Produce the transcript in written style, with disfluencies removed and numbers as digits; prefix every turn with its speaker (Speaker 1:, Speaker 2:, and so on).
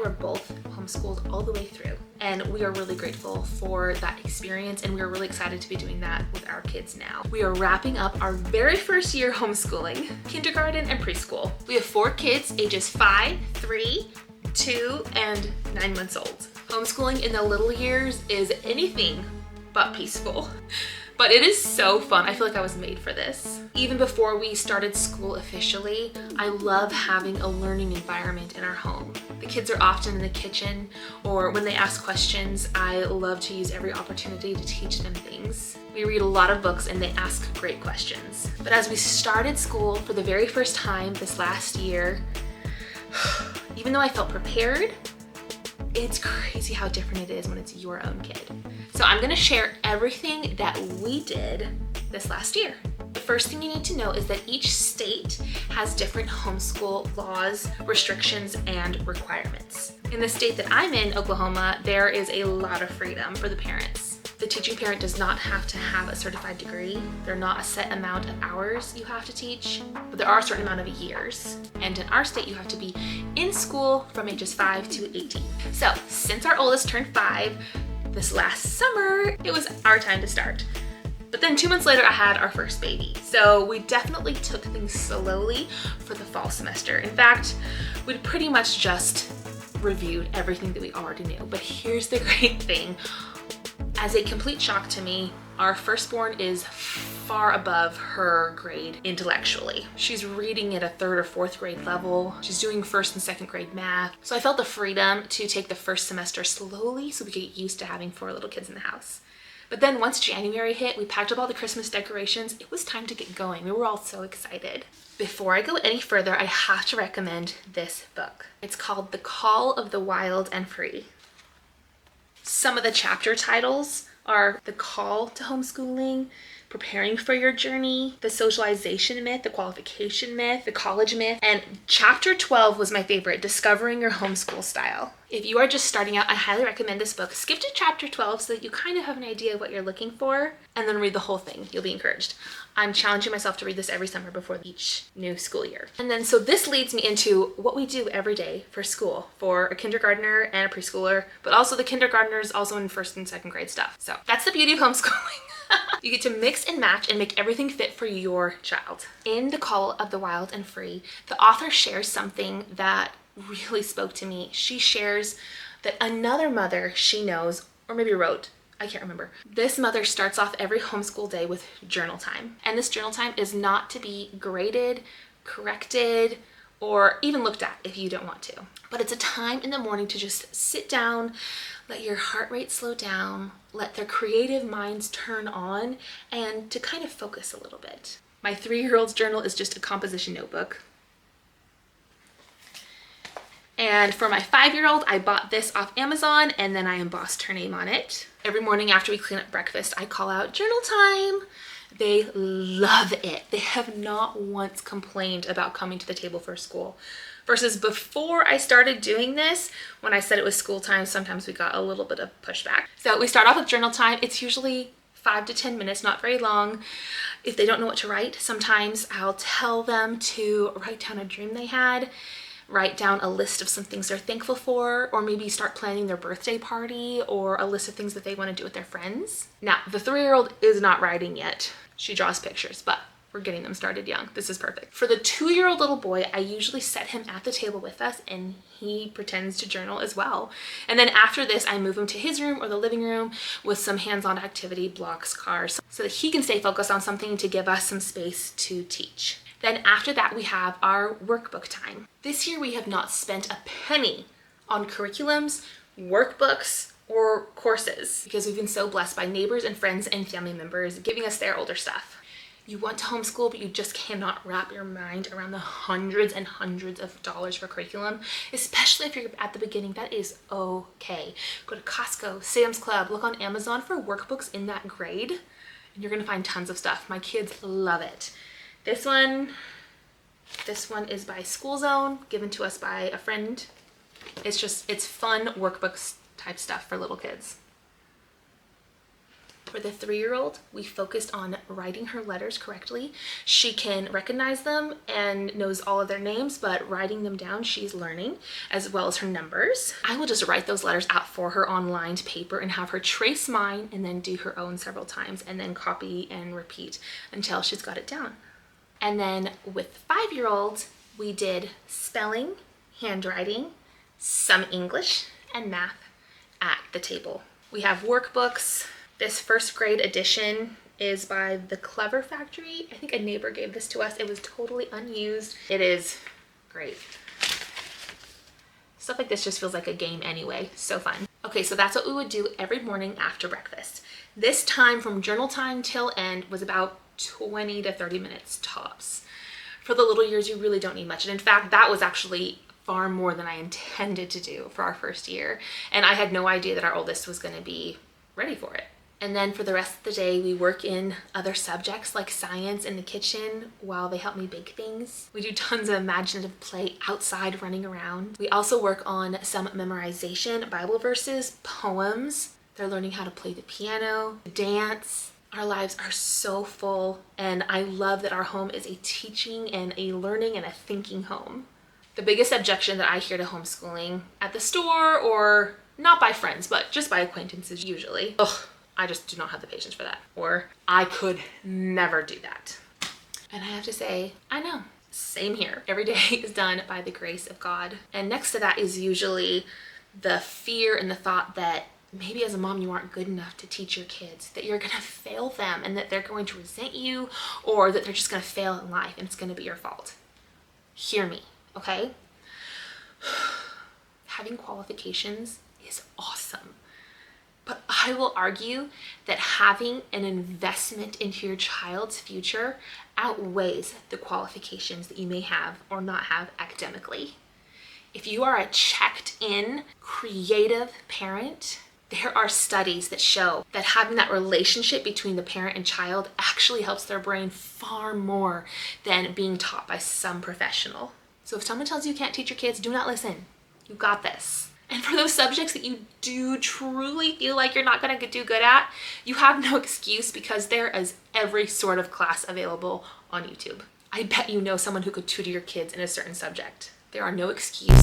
Speaker 1: were both homeschooled all the way through. And we are really grateful for that experience, and we are really excited to be doing that with our kids now. We are wrapping up our very first year homeschooling, kindergarten and preschool. We have 4 kids, ages 5, 3, 2, and 9 months old. Homeschooling in the little years is anything but peaceful. But it is so fun. I feel like I was made for this. Even before we started school officially, I love having a learning environment in our home. The kids are often in the kitchen, or when they ask questions, I love to use every opportunity to teach them things. We read a lot of books and they ask great questions. But as we started school for the very first time this last year, even though I felt prepared, it's crazy how different it is when it's your own kid. So I'm gonna share everything that we did this last year. The first thing you need to know is that each state has different homeschool laws, restrictions, and requirements. In the state that I'm in, Oklahoma, there is a lot of freedom for the parents. The teaching parent does not have to have a certified degree. There's not a set amount of hours you have to teach, but there are a certain amount of years. And in our state, you have to be in school from ages 5 to 18. So since our oldest turned 5 this last summer, it was our time to start. But then 2 months later, I had our first baby. So we definitely took things slowly for the fall semester. In fact, we pretty much just reviewed everything that we already knew. But here's the great thing. As a complete shock to me, our firstborn is far above her grade intellectually. She's reading at a 3rd or 4th grade level. She's doing 1st and 2nd grade math. So I felt the freedom to take the first semester slowly so we could get used to having 4 little kids in the house. But then once January hit, we packed up all the Christmas decorations. It was time to get going. We were all so excited. Before I go any further, I have to recommend this book. It's called The Call of the Wild and Free. Some of the chapter titles are The Call to Homeschooling, Preparing for Your Journey, The Socialization Myth, The Qualification Myth, The College Myth, and chapter 12 was my favorite, Discovering Your Homeschool Style. If you are just starting out, I highly recommend this book. Skip to chapter 12 so that you kind of have an idea of what you're looking for, and then read the whole thing. You'll be encouraged. I'm challenging myself to read this every summer before each new school year. And then so this leads me into what we do every day for school for a kindergartner and a preschooler, but also the kindergartners also in 1st and 2nd grade stuff. So that's the beauty of homeschooling. You get to mix and match and make everything fit for your child. In The Call of the Wild and Free, the author shares something that really spoke to me. She shares that another mother she knows, or maybe wrote, I can't remember. This mother starts off every homeschool day with journal time. And this journal time is not to be graded, corrected, or even looked at if you don't want to. But it's a time in the morning to just sit down, let your heart rate slow down, let their creative minds turn on, and to kind of focus a little bit. My 3-year-old's journal is just a composition notebook. And for my 5-year-old, I bought this off Amazon and then I embossed her name on it. Every morning after we clean up breakfast, I call out journal time. They love it. They have not once complained about coming to the table for school. Versus before I started doing this, when I said it was school time, sometimes we got a little bit of pushback. So we start off with journal time. It's usually 5 to 10 minutes, not very long. If they don't know what to write, sometimes I'll tell them to write down a dream they had, write down a list of some things they're thankful for, or maybe start planning their birthday party or a list of things that they want to do with their friends. Now, the 3-year-old is not writing yet. She draws pictures, but we're getting them started young. This is perfect. For the 2-year-old little boy, I usually set him at the table with us and he pretends to journal as well. And then after this, I move him to his room or the living room with some hands-on activity, blocks, cars, so that he can stay focused on something to give us some space to teach. Then after that, we have our workbook time. This year, we have not spent a penny on curriculums, workbooks, or courses because we've been so blessed by neighbors and friends and family members giving us their older stuff. You want to homeschool, but you just cannot wrap your mind around the hundreds and hundreds of dollars for curriculum, especially if you're at the beginning. That is okay. Go to Costco, Sam's Club, look on Amazon for workbooks in that grade, and you're gonna find tons of stuff. My kids love it. This one is by School Zone, given to us by a friend. It's fun workbooks type stuff for little kids. For the 3-year-old, we focused on writing her letters correctly. She can recognize them and knows all of their names, but writing them down, she's learning, as well as her numbers. I will just write those letters out for her on lined paper and have her trace mine and then do her own several times and then copy and repeat until she's got it down. And then with the 5-year-old, we did spelling, handwriting, some English, and math at the table. We have workbooks. This first grade edition is by the Clever Factory. I think a neighbor gave this to us. It was totally unused. It is great. Stuff like this just feels like a game anyway. So fun. Okay, so that's what we would do every morning after breakfast. This time from journal time till end was about 20 to 30 minutes tops. For the little years, you really don't need much. And in fact, that was actually far more than I intended to do for our first year. And I had no idea that our oldest was going to be ready for it. And then for the rest of the day, we work in other subjects like science in the kitchen while they help me bake things. We do tons of imaginative play outside running around. We also work on some memorization, Bible verses, poems. They're learning how to play the piano, dance. Our lives are so full, and I love that our home is a teaching and a learning and a thinking home. The biggest objection that I hear to homeschooling at the store, or not by friends, but just by acquaintances usually, I just do not have the patience for that. Or I could never do that. And I have to say, I know. Same here. Every day is done by the grace of God. And next to that is usually the fear and the thought that maybe as a mom you aren't good enough to teach your kids, that you're gonna fail them and that they're going to resent you, or that they're just gonna fail in life and it's gonna be your fault. Hear me, okay? Having qualifications is awesome. But I will argue that having an investment into your child's future outweighs the qualifications that you may have or not have academically. If you are a checked in, creative parent, there are studies that show that having that relationship between the parent and child actually helps their brain far more than being taught by some professional. So if someone tells you you can't teach your kids, do not listen. You got this. And for those subjects that you do truly feel like you're not going to do good at, you have no excuse because there is every sort of class available on YouTube. I bet you know someone who could tutor your kids in a certain subject. There are no excuses.